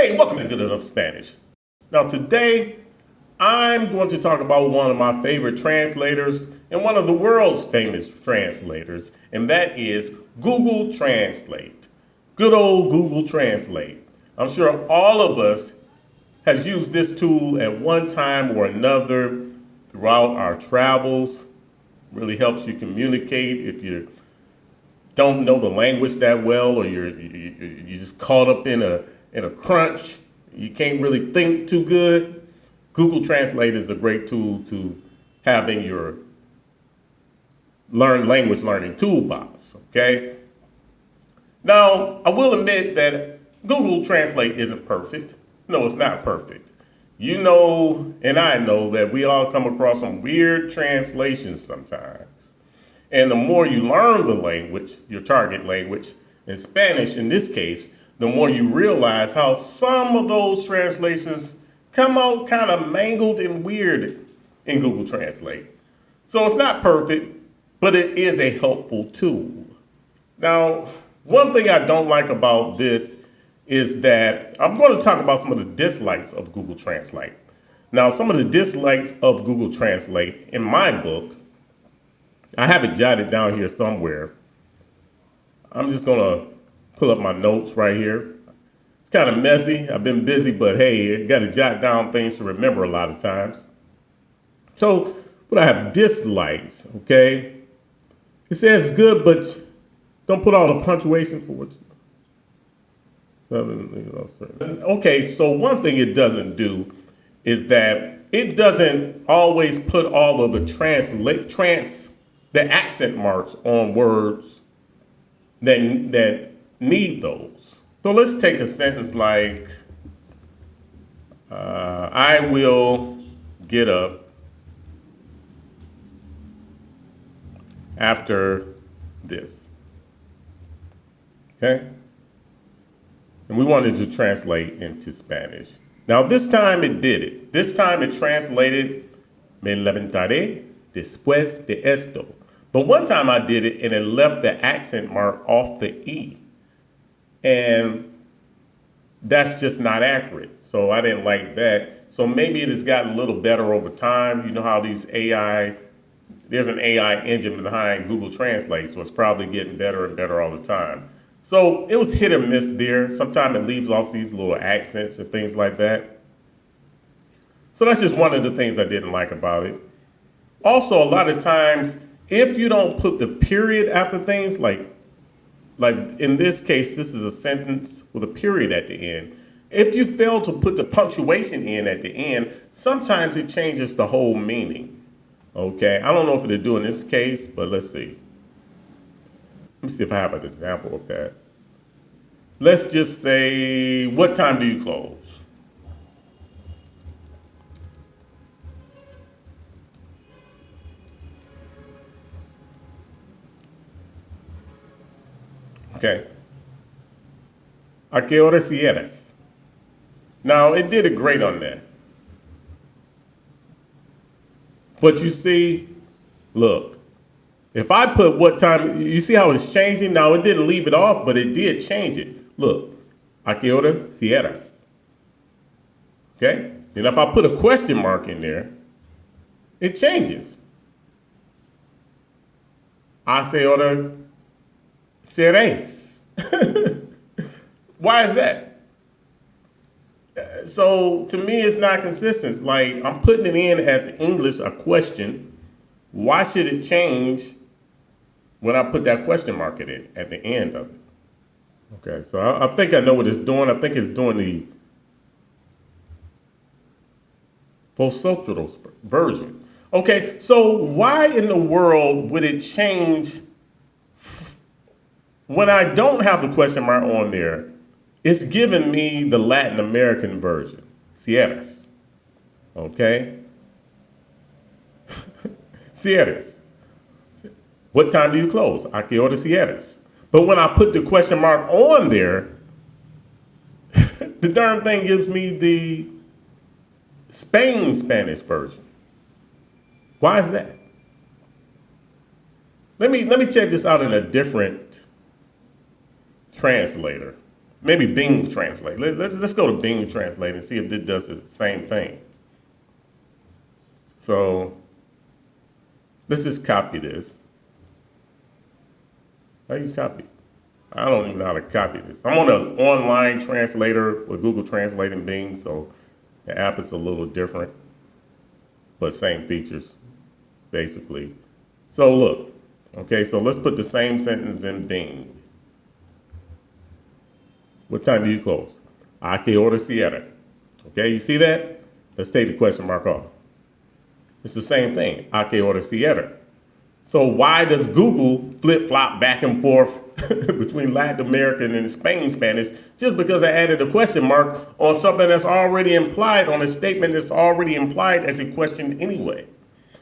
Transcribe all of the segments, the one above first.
Hey, welcome to Good Enough Spanish. Now, today I'm going to talk about one of my favorite translators and one of the world's famous translators, and that is Google Translate. Good old Google Translate. I'm sure all of us has used this tool at one time or another throughout our travels. Really helps you communicate if you don't know the language that well, or you're just caught up in a crunch. You can't really think too good. Google Translate is a great tool to have in your language learning toolbox. Okay. Now, I will admit that Google Translate isn't perfect. No, it's not perfect. You know, and I know that we all come across some weird translations sometimes. And the more you learn the language, your target language, in Spanish in this case, the more you realize how some of those translations come out kind of mangled and weird in Google Translate. So it's not perfect, but it is a helpful tool. Now, one thing I don't like about this is that I'm going to talk about some of the dislikes of Google Translate. Now, some of the dislikes of Google Translate in my book, I have it jotted down here somewhere. I'm just going to pull up my notes right here. It's kind of messy. I've been busy, but hey, I got to jot down things to remember a lot of times. So, what I have dislikes, okay? It says good, but don't put all the punctuation for what. Okay, so one thing it doesn't do is that it doesn't always put all of the accent marks on words that need those. So let's take a sentence like, I will get up after this. Okay? And we wanted to translate into Spanish. Now this time it did it. This time it translated, me levantaré después de esto. But one time I did it and it left the accent mark off the E. And that's just not accurate. So I didn't like that. So maybe it has gotten a little better over time. You know how there's an AI engine behind Google Translate, so it's probably getting better and better all the time. So it was hit or miss there. Sometimes it leaves off these little accents and things like that. So that's just one of the things I didn't like about it. Also, a lot of times, if you don't put the period after things, like in this case, this is a sentence with a period at the end. If you fail to put the punctuation in at the end, sometimes it changes the whole meaning. Okay, I don't know if it'll do in this case, but let's see. Let me see if I have an example of that. Let's just say, what time do you close? Okay. ¿A qué hora cierras? Now, it did it great on that. But you see, look, if I put what time, you see how it's changing? Now, it didn't leave it off, but it did change it. Look, ¿a qué hora cierras? Okay? And if I put a question mark in there, it changes. ¿A qué hora cierres? Why is that? So to me, it's not consistent. Like, I'm putting it in as English, a question. Why should it change when I put that question mark in at the end of it? Okay, so I think I know what it's doing. I think it's doing the Vosotros version. Okay, so why in the world would it change when I don't have the question mark on there? It's giving me the Latin American version, cierras. Okay? Cierras. What time do you close? ¿A qué hora cierras? But when I put the question mark on there, the darn thing gives me the Spanish version. Why is that? Let me check this out in a different translator. maybe Bing Translate. Let's go to Bing Translate and see if it does the same thing. So let's just copy this. How you copy? I don't even know how to copy this. I'm on an online translator for Google Translate and Bing, so the app is a little different, but same features, basically. So look, okay, so let's put the same sentence in Bing. What time do you close? ¿A qué hora cierra? Okay, you see that? Let's take the question mark off. It's the same thing, ¿A qué hora cierra? So why does Google flip-flop back and forth between Latin American and Spain Spanish just because I added a question mark on something that's already implied, on a statement that's already implied as a question anyway?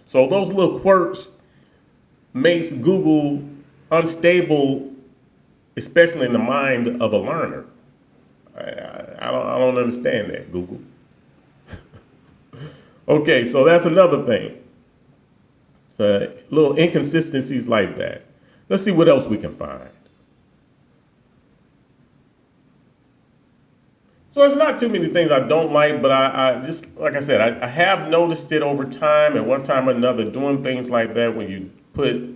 So those little quirks makes Google unstable, especially in the mind of a learner. I don't understand that, Google. Okay, so that's another thing. Little inconsistencies like that. Let's see what else we can find. So it's not too many things I don't like, but I just, like I said, I have noticed it over time at one time or another doing things like that when you put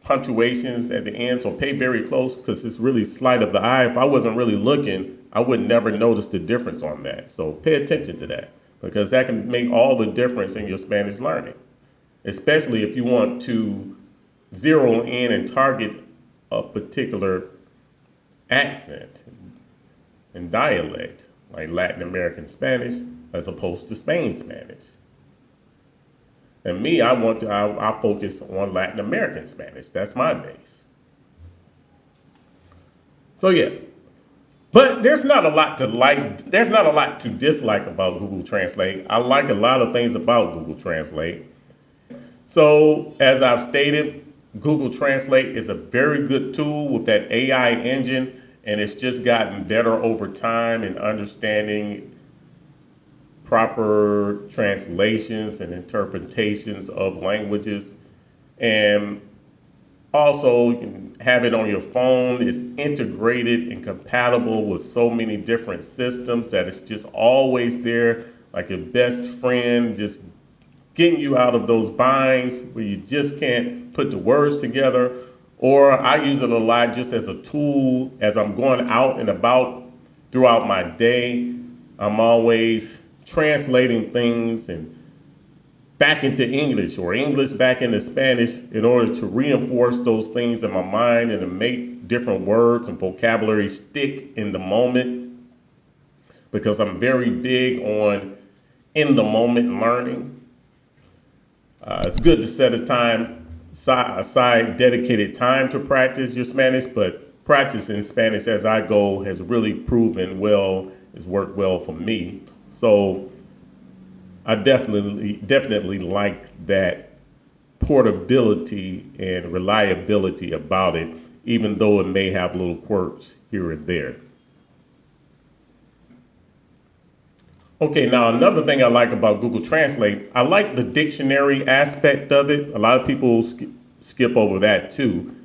punctuations at the end. So pay very close because it's really sleight of the eye. If I wasn't really looking, I would never notice the difference on that. So pay attention to that because that can make all the difference in your Spanish learning, especially if you want to zero in and target a particular accent and dialect, like Latin American Spanish as opposed to Spain Spanish. And me, I focus on Latin American Spanish. That's my base. So yeah, but there's not a lot to like. There's not a lot to dislike about Google Translate. I like a lot of things about Google Translate. So as I've stated, Google Translate is a very good tool with that AI engine, and it's just gotten better over time in understanding proper translations and interpretations of languages. And also, you can have it on your phone. It's integrated and compatible with so many different systems that it's just always there, like your best friend, just getting you out of those binds where you just can't put the words together. Or I use it a lot just as a tool as I'm going out and about throughout my day. I'm always translating things and back into English or English back into Spanish in order to reinforce those things in my mind and to make different words and vocabulary stick in the moment, because I'm very big on in the moment learning. It's good to set a time aside, dedicated time to practice your Spanish, but practicing Spanish as I go has really proven well, has worked well for me. So I definitely like that portability and reliability about it, even though it may have little quirks here and there. Okay, now another thing I like about Google Translate, I like the dictionary aspect of it. A lot of people skip over that too.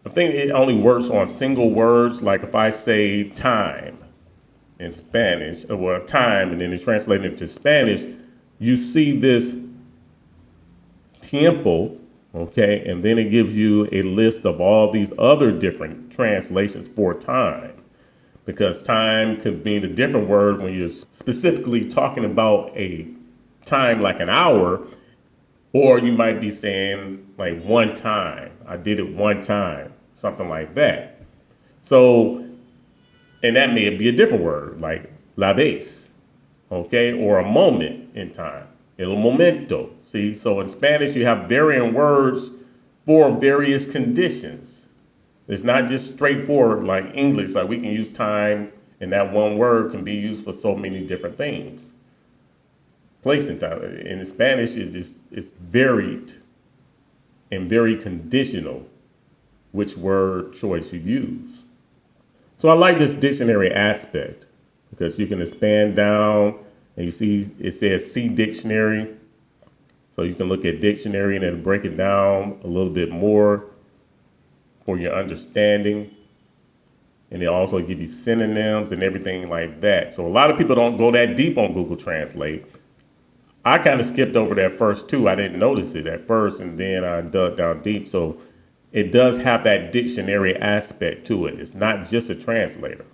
I think it only works on single words, like if I say time in Spanish, or time, and then it's translated into Spanish, you see this tiempo, okay, and then it gives you a list of all these other different translations for time, because time could mean a different word when you're specifically talking about a time like an hour, or you might be saying like one time, I did it one time, something like that. So, and that may be a different word, like la vez, okay, or a moment in time, el momento. See, so in Spanish, you have varying words for various conditions. It's not just straightforward like English, like we can use time, and that one word can be used for so many different things. Place and time. In Spanish, it's varied and very conditional which word choice you use. So I like this dictionary aspect because you can expand down and you see it says see dictionary. So you can look at dictionary and then break it down a little bit more for your understanding. and it also give you synonyms and everything like that. So a lot of people don't go that deep on Google Translate. I kind of skipped over that first two. I didn't notice it at first, and then I dug down deep. So it does have that dictionary aspect to it. It's not just a translator,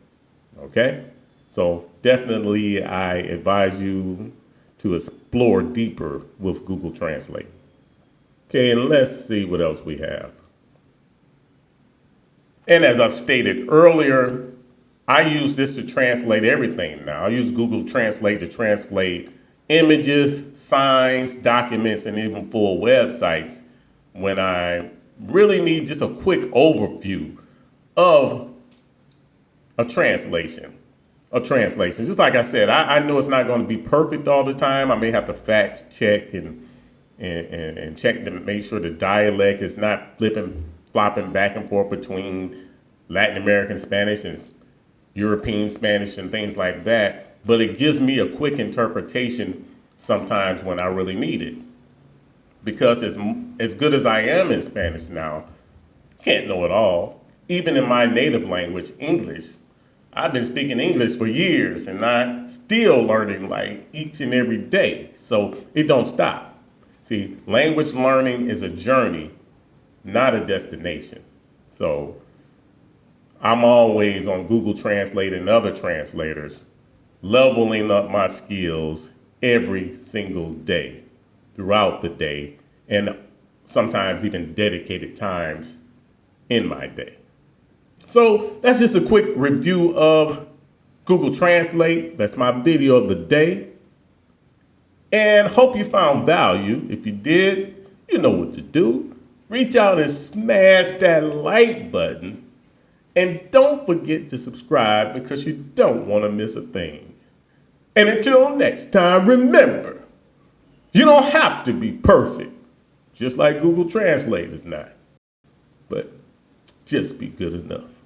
okay? So definitely I advise you to explore deeper with Google Translate. Okay, and let's see what else we have. And as I stated earlier, I use this to translate everything now. I use Google Translate to translate images, signs, documents, and even full websites when I really need just a quick overview of a translation. Just like I said, I know it's not going to be perfect all the time. I may have to fact check and check to make sure the dialect is not flopping back and forth between Latin American Spanish and European Spanish and things like that. But it gives me a quick interpretation sometimes when I really need it. Because as good as I am in Spanish now, can't know it all. Even in my native language, English, I've been speaking English for years and I'm still learning like each and every day. So it don't stop. See, language learning is a journey, not a destination. So I'm always on Google Translate and other translators, leveling up my skills every single day, throughout the day, and sometimes even dedicated times in my day. So that's just a quick review of Google Translate. That's my video of the day. And hope you found value. If you did, you know what to do. Reach out and smash that like button. And don't forget to subscribe because you don't want to miss a thing. And until next time, remember, you don't have to be perfect, just like Google Translate is not. But just be good enough.